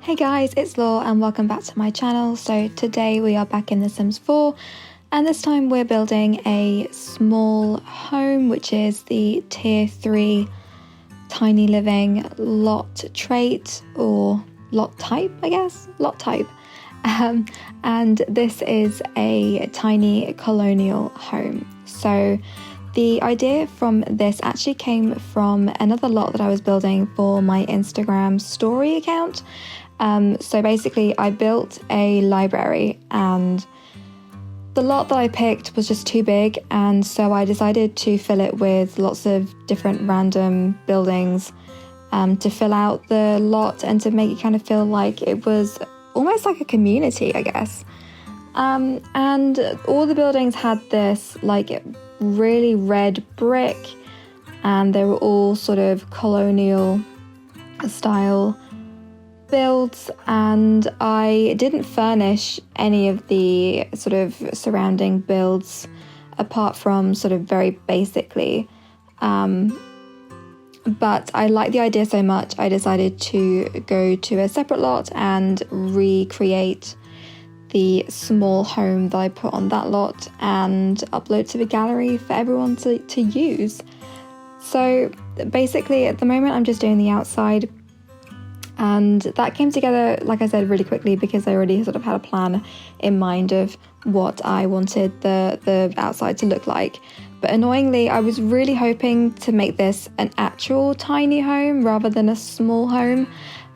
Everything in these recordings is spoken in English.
Hey guys, it's Laura and welcome back to my channel. So today we are back in The Sims 4 and this time we're building a small home, which is the tier 3 tiny living lot trait, or lot type, I guess, lot type. And this is a tiny colonial home. So the idea from this actually came from another lot that I was building for my Instagram story account. So basically I built a library and the lot that I picked was just too big, and so I decided to fill it with lots of different random buildings to fill out the lot and to make it kind of feel like it was almost like a community, I guess. And all the buildings had this like really red brick and they were all sort of colonial style builds, and I didn't furnish any of the sort of surrounding builds apart from sort of very basically, but I liked the idea so much I decided to go to a separate lot and recreate the small home that I put on that lot and upload to the gallery for everyone to use. So basically at the moment I'm just doing the outside, and that came together, like I said, really quickly because I already sort of had a plan in mind of what I wanted the outside to look like. But annoyingly, I was really hoping to make this an actual tiny home rather than a small home.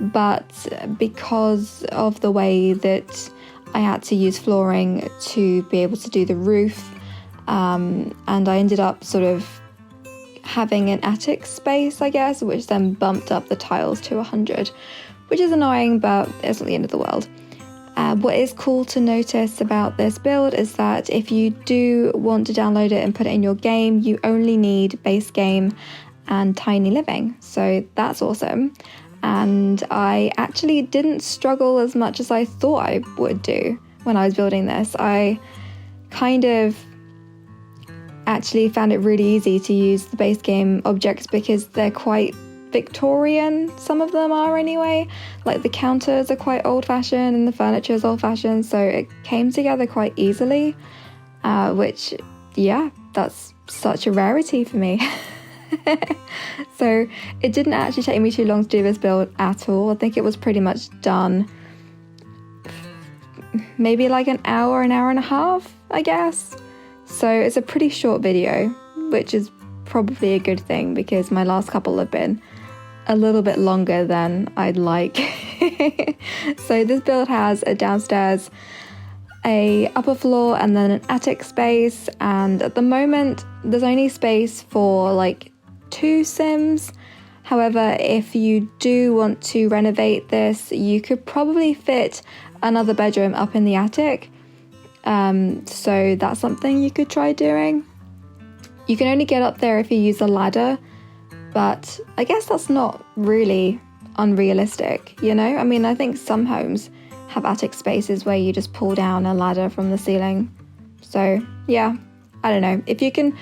But because of the way that I had to use flooring to be able to do the roof, and I ended up sort of having an attic space, I guess, which then bumped up the tiles to 100, which is annoying, but it's not the end of the world. What is cool to notice about this build is that if you do want to download it and put it in your game, you only need base game and tiny living, so that's awesome. And I actually didn't struggle as much as I thought I would do when I was building this. I kind of actually found it really easy to use the base game objects because they're quite Victorian, some of them are anyway. Like the counters are quite old-fashioned and the furniture is old-fashioned, so it came together quite easily, which, yeah, that's such a rarity for me. So it didn't actually take me too long to do this build at all. I think it was pretty much done maybe like an hour and a half, I guess. So it's a pretty short video, which is probably a good thing because my last couple have been a little bit longer than I'd like. So this build has a downstairs, a upper floor, and then an attic space, and at the moment there's only space for like 2 Sims. However, if you do want to renovate this, you could probably fit another bedroom up in the attic. So that's something you could try doing. You can only get up there if you use a ladder, but I guess that's not really unrealistic, you know? I mean, I think some homes have attic spaces where you just pull down a ladder from the ceiling. So yeah, I don't know. If you can,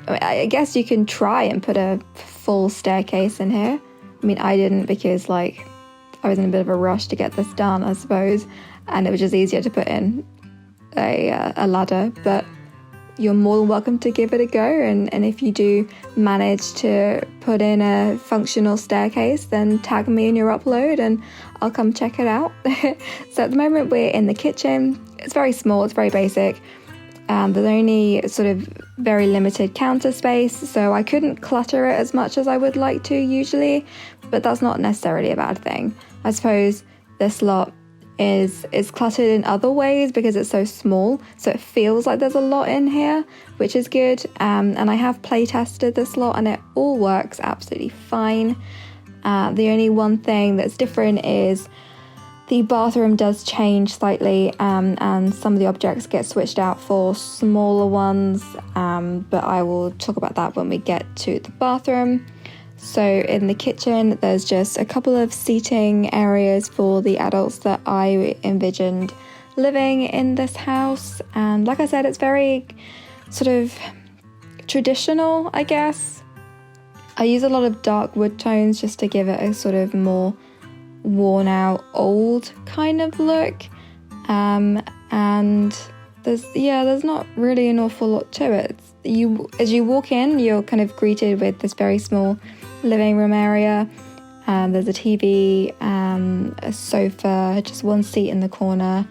I guess you can try and put a full staircase in here. I mean, I didn't because like I was in a bit of a rush to get this done, I suppose, and it was just easier to put in a ladder, but you're more than welcome to give it a go, and if you do manage to put in a functional staircase, then tag me in your upload and I'll come check it out. So at the moment we're in the kitchen. It's very small, it's very basic, and there's only sort of very limited counter space, so I couldn't clutter it as much as I would like to usually, but that's not necessarily a bad thing. I suppose this lot is cluttered in other ways because it's so small, so it feels like there's a lot in here, which is good. And I have play tested this lot and it all works absolutely fine. The only one thing that's different is the bathroom does change slightly, and some of the objects get switched out for smaller ones, but I will talk about that when we get to the bathroom. So in the kitchen, there's just a couple of seating areas for the adults that I envisioned living in this house. And like I said, it's very sort of traditional, I guess. I use a lot of dark wood tones just to give it a sort of more worn out, old kind of look. And there's not really an awful lot to it. As you walk in, you're kind of greeted with this very small living room area. There's a TV, a sofa, just one seat in the corner,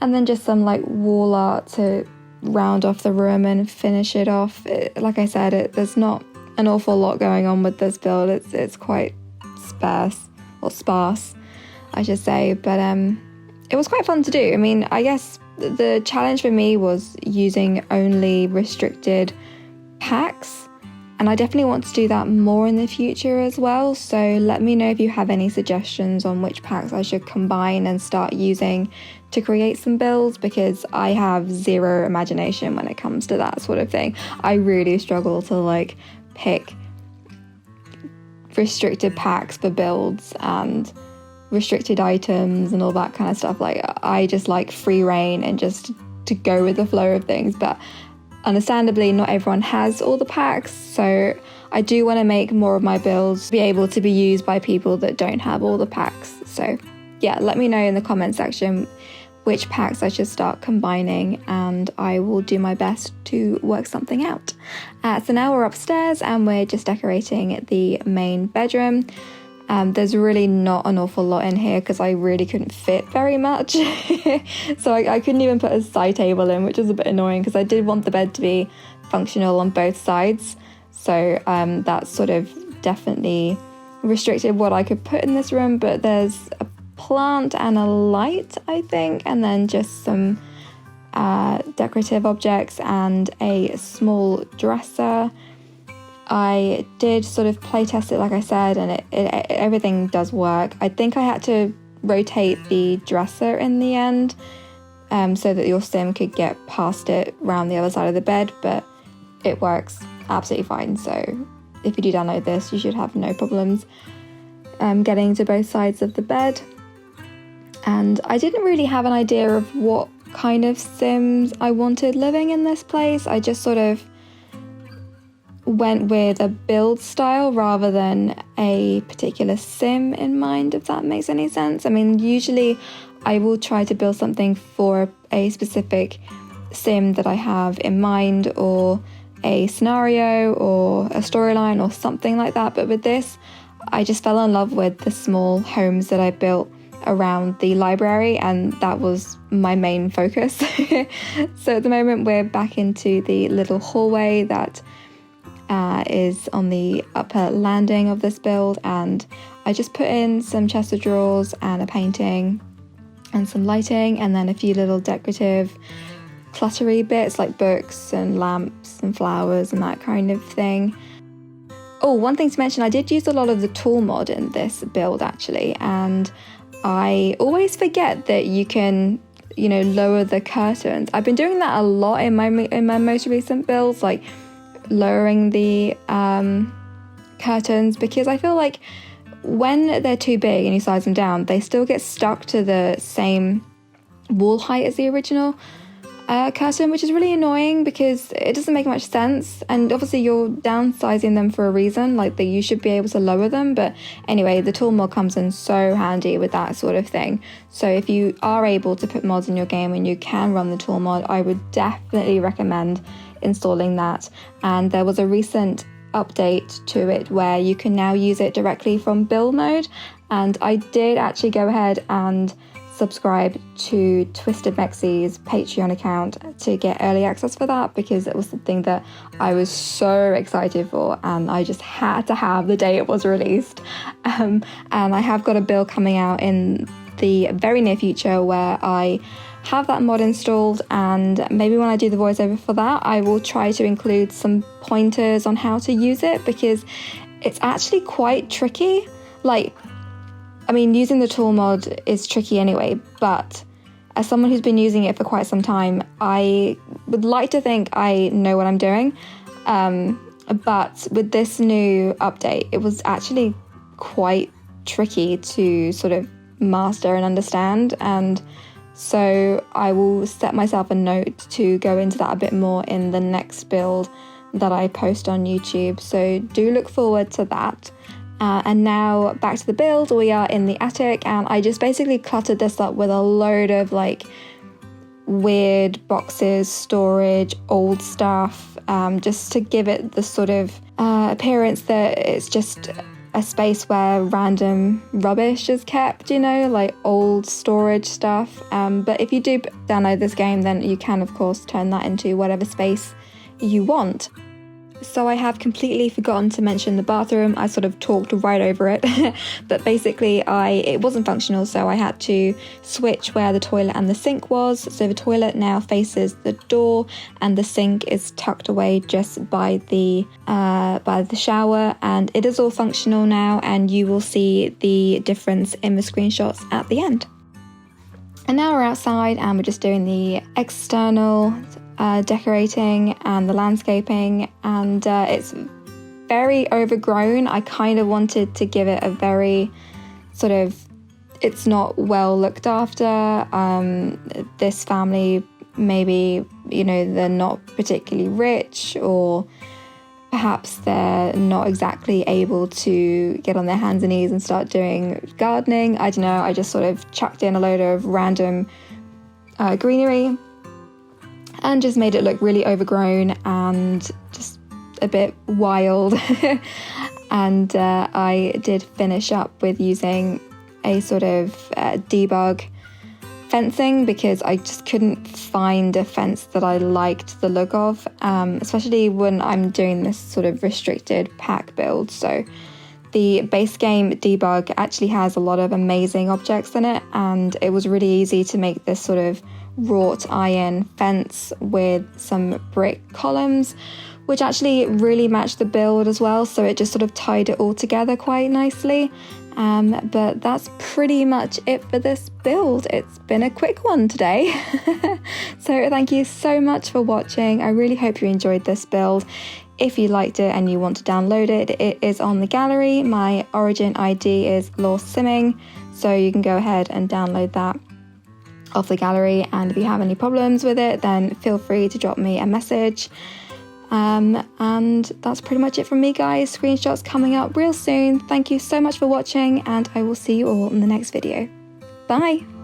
and then just some like wall art to round off the room and finish it off. Like I said, there's not an awful lot going on with this build. It's quite sparse, I should say, but it was quite fun to do. I mean, I guess the challenge for me was using only restricted packs, and I definitely want to do that more in the future as well. So let me know if you have any suggestions on which packs I should combine and start using to create some builds, because I have zero imagination when it comes to that sort of thing. I really struggle to like pick restricted packs for builds and restricted items and all that kind of stuff. Like, I just like free reign and just to go with the flow of things, but understandably not everyone has all the packs, so I do want to make more of my builds be able to be used by people that don't have all the packs. So yeah, let me know in the comment section which packs I should start combining, and I will do my best to work something out. So now we're upstairs and we're just decorating the main bedroom. There's really not an awful lot in here because I really couldn't fit very much. So I couldn't even put a side table in, which is a bit annoying because I did want the bed to be functional on both sides. So that sort of definitely restricted what I could put in this room, but there's a plant and a light, I think, and then just some decorative objects and a small dresser. I did sort of play test it, like I said, and everything does work. I think I had to rotate the dresser in the end so that your sim could get past it around the other side of the bed, but it works absolutely fine. So if you do download this, you should have no problems getting to both sides of the bed. And I didn't really have an idea of what kind of sims I wanted living in this place. I just sort of went with a build style rather than a particular sim in mind, if that makes any sense. I mean, usually I will try to build something for a specific sim that I have in mind, or a scenario or a storyline or something like that. But with this, I just fell in love with the small homes that I built around the library, and that was my main focus. So at the moment we're back into the little hallway that is on the upper landing of this build, and I just put in some chest of drawers and a painting and some lighting, and then a few little decorative cluttery bits like books and lamps and flowers and that kind of thing. Oh, one thing to mention, I did use a lot of the tool mod in this build actually, and I always forget that you can, you know, lower the curtains. I've been doing that a lot in my most recent builds, like lowering the curtains, because I feel like when they're too big and you size them down, they still get stuck to the same wall height as the original curtain, which is really annoying because it doesn't make much sense. And obviously you're downsizing them for a reason, like that you should be able to lower them. But anyway, the tool mod comes in so handy with that sort of thing. So if you are able to put mods in your game and you can run the tool mod, I would definitely recommend installing that. And there was a recent update to it where you can now use it directly from build mode, and I did actually go ahead and subscribe to Twisted Mexie's Patreon account to get early access for that, because it was something that I was so excited for and I just had to have the day it was released. And I have got a build coming out in the very near future where I have that mod installed, and maybe when I do the voiceover for that, I will try to include some pointers on how to use it, because it's actually quite tricky. Like, I mean, using the tool mod is tricky anyway, but as someone who's been using it for quite some time, I would like to think I know what I'm doing. But with this new update, it was actually quite tricky to sort of master and understand, and so I will set myself a note to go into that a bit more in the next build that I post on YouTube. So do look forward to that. And now back to the build. We are in the attic, and I just basically cluttered this up with a load of like weird boxes, storage, old stuff, just to give it the sort of appearance that it's just a space where random rubbish is kept, you know, like old storage stuff. But if you do download this game, then you can of course turn that into whatever space you want. So I have completely forgotten to mention the bathroom. I sort of talked right over it, but basically it wasn't functional, so I had to switch where the toilet and the sink was. So the toilet now faces the door, and the sink is tucked away just by the shower, and it is all functional now, and you will see the difference in the screenshots at the end. And now we're outside, and we're just doing the external decorating and the landscaping, and it's very overgrown. I kind of wanted to give it a very sort of, it's not well looked after. This family, maybe, you know, they're not particularly rich, or perhaps they're not exactly able to get on their hands and knees and start doing gardening. I don't know, I just sort of chucked in a load of random greenery and just made it look really overgrown and just a bit wild. And I did finish up with using a sort of debug fencing, because I just couldn't find a fence that I liked the look of, especially when I'm doing this sort of restricted pack build. So the base game debug actually has a lot of amazing objects in it, and it was really easy to make this sort of wrought iron fence with some brick columns, which actually really matched the build as well, so it just sort of tied it all together quite nicely. But that's pretty much it for this build. It's been a quick one today. So thank you so much for watching. I really hope you enjoyed this build. If you liked it and you want to download it, it is on the gallery. My origin ID is laursimming, so you can go ahead and download that off the gallery, and if you have any problems with it, then feel free to drop me a message. And that's pretty much it from me, guys. Screenshots coming up real soon. Thank you so much for watching, and I will see you all in the next video. Bye!